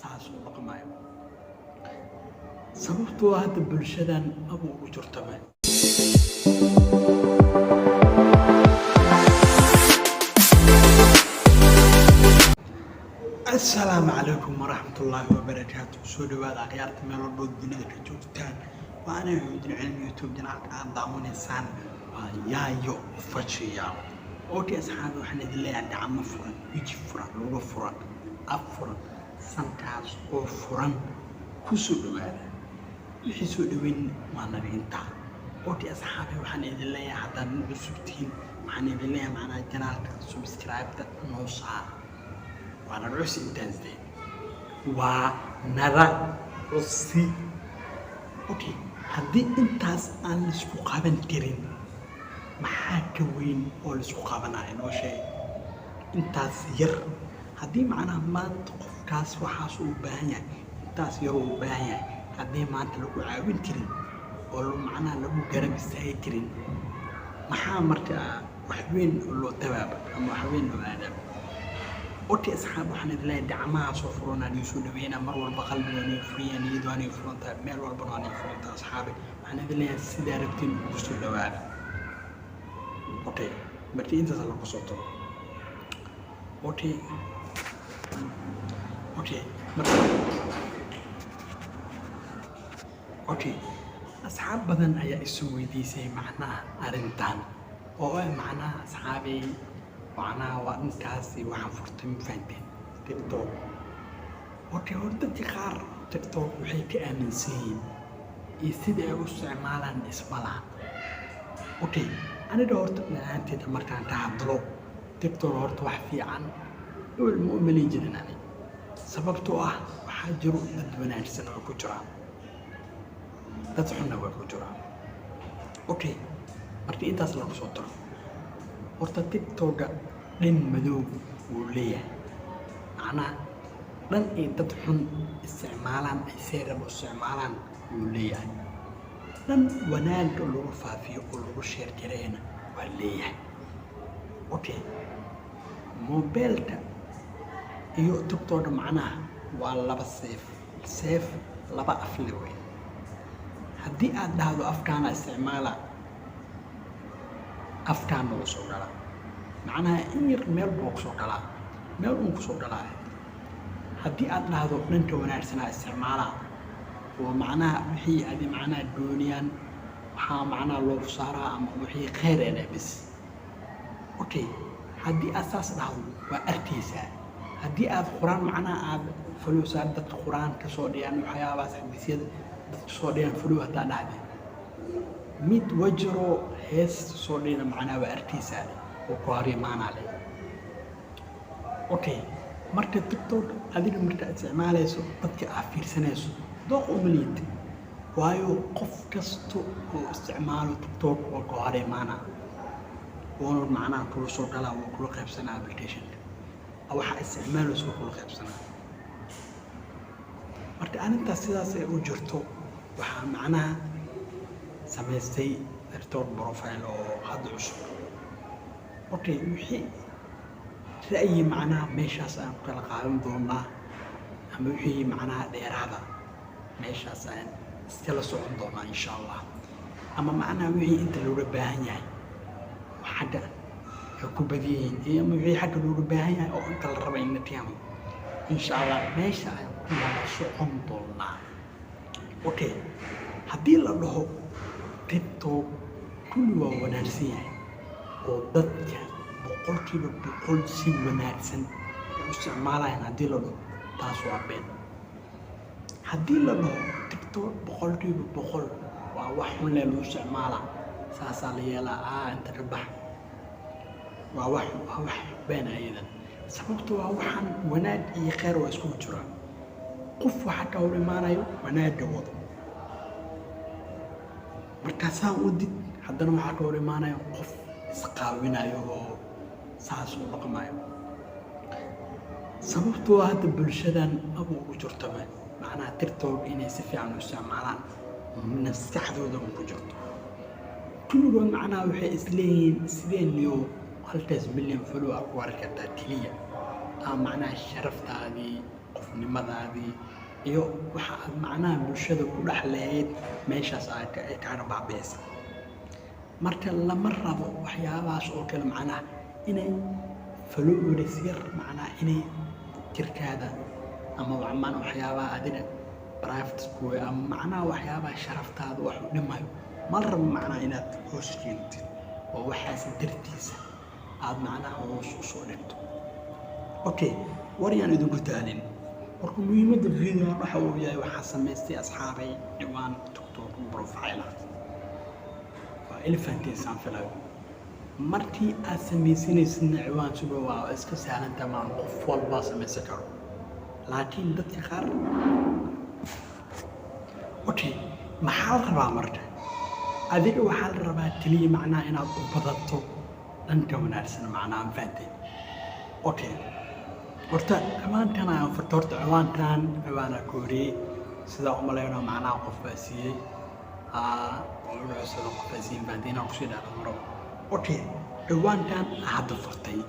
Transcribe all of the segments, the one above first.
saas u dhaqmayo sababtoo ah hadda bulshadan abu ugu jirtaba السلام عليكم ورحمة الله وبركاته. سو دواad akhyaarta meel walba dunida ka joogtaan waa anay xoojin cilmi YouTube janaalka aad daawaneysaan waa yaayo fajiya okay asxaabi waxaan idin leeyahay gacmo furan wiji furan lugo furan af furan sankaas oo furan ku soo dhawaada wixii soo dhaweyn waa naga intaa okay asxaabi waxaan idin leeyahay haddaan cusub tihiin waxaan idin leeyahay macnaha janaalka subscribe-ta noo saar وانا عسي انتنزدي ونرى عسي اوكي هدي انتاس ان لسكو قابن كرين محاكا وين او لسكو قابنا انو شيء انتاس ير هدي معناها ما تقف كاس وحاسو باهية انتاس يرو باهية هدي ما انت لكو عاوين كرين ولو معناها لكو قرب الساي كرين محا مرتا وحوين لو تبابا اما وحوين لو آدم اوكي اصحاب waxaan idin leeyahay dacmaha soo furana soo dhaweena mar walba qalbiga furiyan iyadoo aan furanta meel walba aan furanta asxaabi waxaan idin leeyahay sida aragtiin ugu soo dhawaada okay markii inta la ku soo toro okay okay asxaab badan ayaa isu weydiisay macnaha arintan oo ay macnaha asxaabi وأنا وأنتاسي وحفرت من فانتين تيك توك اوكي هردتي خار تيك توك وحيك آمنسين يسيد أوسع مالا اسمالا اوكي أنا دورت من أنتي تمركان تحضرو تيك توك هورت وحفي عن والمؤمنين جدناني سببتو وحاجروا ندبنا سنة وكجران تدحنا وكجران اوكي مرتي انت أصلا بصوتر horta TikTok dhin madow uu leeyahay macnaha dhan ay dad xun isticmaalaan ay seerab isticmaalaan uu leeyahay dhan wanaag lagu faafiyo oo lagu share gareeyna waa leeyahay okay mobilka iyo TikTok macnaha waa laba seef laba af leeyahay haddii aad dhahdo afkaana isticmaala أفكار وصول لا معناها إنير ميل بوكسو لا ميل بوكسو لا هدي أدنى هذا ننتو ونرسنا استعمالا ومعناها وحي هذه معناها دونيا وحا معناها لو صارا أما وحي خير أنا بس أوكي هدي أساس له وأرتيسا هدي أذ قرآن معناها أذ فلوس أدت قرآن كسوديان وحياة بس حديثية كسوديان فلوس هذا ميت وجرو هيس صورينا معنا وارتيسا وقاري معنا عليه اوكي مركز تيك توك هذيك مركز استعماليسو dadka afiirsanayso dooq umaliid waayo qof kasto oo isticmaalo TikTok oo qaari maana oo macna kula soo galaa oo kula qaybsanaa application waxa isticmaalayso kula qaybsanaa marka arinta sidaas ay u jirto waxa macnaha samaystay TikTok profile oo hadda cusub okay wixii ra'yi macnaha meeshaas aan kala qaadan doonaa ama wixii macnaha dheeraada meeshaas aan iskala socon doonaa insha Allah ama macnaha wixii inta looga baahan yahay xagga ku badiyeen iyo wixii xagga looga baahan yahay oo inta la rabo in la tiyaamo insha Allah meesha aan kula socon doonaa okay haddii la dhaho TikTok كل وناسيه وضدك بقولكيبا بقول سي وناسن استعمالها هدي له تاسو عبين هدي له TikTok بقولكيبا بقول وواحد له استعمالها ساسا ليلا انت ربح وواحد بين ايضا سببته وحن وناد اي خير واسكو جرا قف واحد كوري مانايو وناد وضو markaasaan u did haddana waxaa ka hor imaanaya qof isqaawinayo oo saas u dhaqmayo sababtoo ah hadda bulshadan abu ugu jirtaba macnaha TikTok inay si fiican u isticmaalaan maskaxdooda ku jirto kulligood macnaha waxay isleeyihiin sideen iyo halkaas milyan follower ku arkataa keliya ama macnaha sharaftaadii qof qofnimadaadii iyo waxa aad macnaha bulshada ku dhex lahayd meeshaas ay kaaga baabi'aysa. marka lama rabo waxyaabahaas oo kale macnaha inay followers yar macnaha inay jirkaada ama macnaha waxyaabaha adiga private ama macnaha waxyaabaha sharaftaada wax u dhimayo ma rabo macnaha inaad hoos keentid oo waxaas dartiisa aad macnaha hoos u soo dhigto. okay wariyaan idinku taalin marka muhiimadda video waxa uu yahay waxaa samaystay asxaabay ciwaan tiktok profile waa elefantiisaan filayo markii aad samaysanaysidna ciwaan suba waa iska sahlan tamaan qof walba samaysan karo laakiin dadka qaar okay maxaa la rabaa marka adiga waxaa la rabaa keliya macnaha inaad u badato dhanka wanaagsan macnaha aan fahanteen. okay horta ciwaankan aan furto horta ciwaankan ciwaana kooriyey sidaa u malaynaa macnaha qof baa siiyey sida qof baa siiyey fahanteen inaan kusii dhaaro maro. okay ciwaankan hadda furtay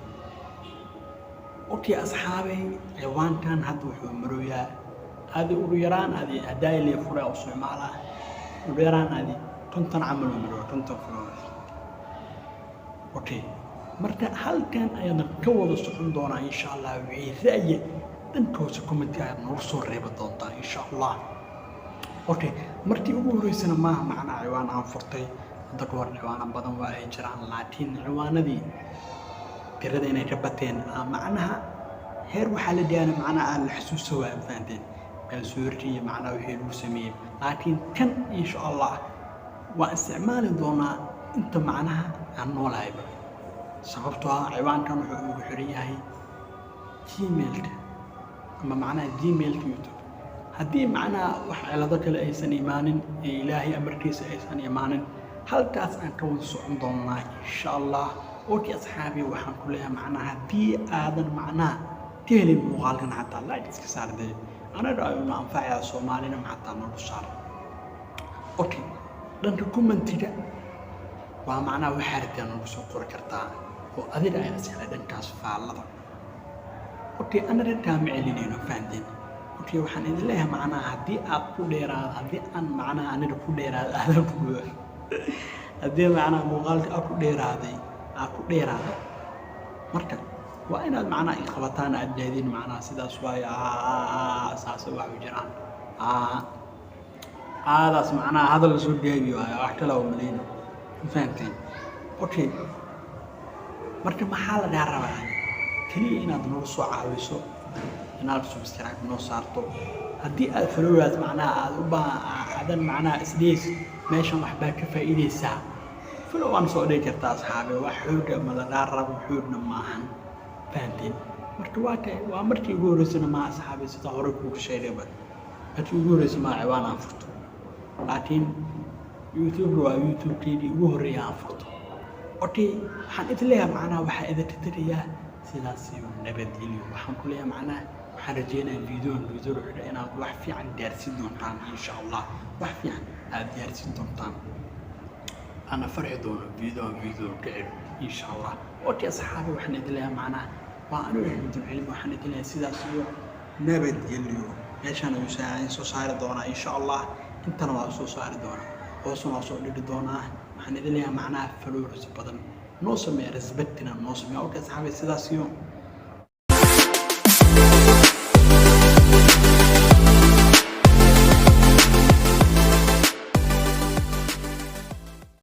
okay asxaabay ciwaankan hadda wuxuu maroyaa adi ugu yaraan adi hadaaylee fure oo isticmaalaa ugu yaraan adi 50 camal oo maro 50 followers. okay marka halkan ayaan ka wada socon doonaa insha Allah wixii ra'yi dhankooda comment ayaan noogu soo reebi doontaa insha Allah. okay markii ugu horeysana ma macna ciwaan aan furtay hadda ka hor ciwaana badan waa ay jiraan laakiin ciwaanadii tirada inay ka bateen macnaha heer waxaa la diyaana macnaha aan la xasuuso waa fahanteen bal suurtii macnaha wixii lagu sameeyay laakiin kan insha Allah waa isticmaali doonaa inta macnaha aan noolahayba sababtoo ah ciwaankan wuxuu ugu xiran yahay gmailka ama macnaha gmailka youtube haddii macnaha wax cilado kale aysan imaanin ee ilaahay amarkiisa aysan imaanin halkaas aan ka wada socon doonaa insha Allah. okay asxaabi waxaan ku leeyahay macnaha haddii aadan macnaha ka helin muuqaalkan xataa like iska saarday anaga ayuu anfacayaa soomaalina xataa nagu saar. okay dhanka commentiga waa macnaha waxaa rabtaa nagu soo qori kartaa oo adiga ay asxaabay dhankaas faallada. okay anaga kama celinayno fahanteen. okay waxaan idin leeyahay macnaha haddii aad ku dheeraado haddii aan macnaha aniga ku dheeraado aadan ku haddii macnaha muuqaalka aad ku dheeraaday ku dheeraado marka waa inaad macnaha in qabataan aad leediin macnaha sidaas waay saas wax u jiraan aadaas macnaha hadal soo gaabi waayo wax kale oo maleyn fahanteen. okay marka maxaa laga rabaa kaliya inaad noo soo caawiso inaad subscribe noo saarto haddii aad followers macnaha aad u baahan macnaha isdees meeshan wax baa ka faa'iideysaa follow aan soo dhigi kartaa asxaabe wax xoog ma laga rabo xoogna maahan fahanteen. marka waa markii ugu horeysana ma asxaabe sida hore ku sheegayba markii ugu horeysana ma ciwaan aan furto laakiin youtube waa youtube-keedii ugu horeeyay aan furto. okay waxaan idin leeyahay macnaha waxaa idinka tiriyaa sidaas iyo nabadgelyo waxaan ku leeyahay macnaha waxaan rajeynayaa video inaad wax fiican gaarsiin doontaan insha Allah wax fiican aad gaarsiin doontaan أنا فرح دون فيديو كعب إن شاء الله. okay أصحابي وحنا إدلها معنا وأنا أحمد العلم وحنا إدلها سيدا سيو نبت يليو إيش أنا يساعدين سو صار دونا إن شاء الله أنت أنا سو صار دونا وصلنا صو اللي دونا وحنا إدلها معنا فلوس بدن نوصل رزبتنا نوصل okay أصحابي سيدا سيو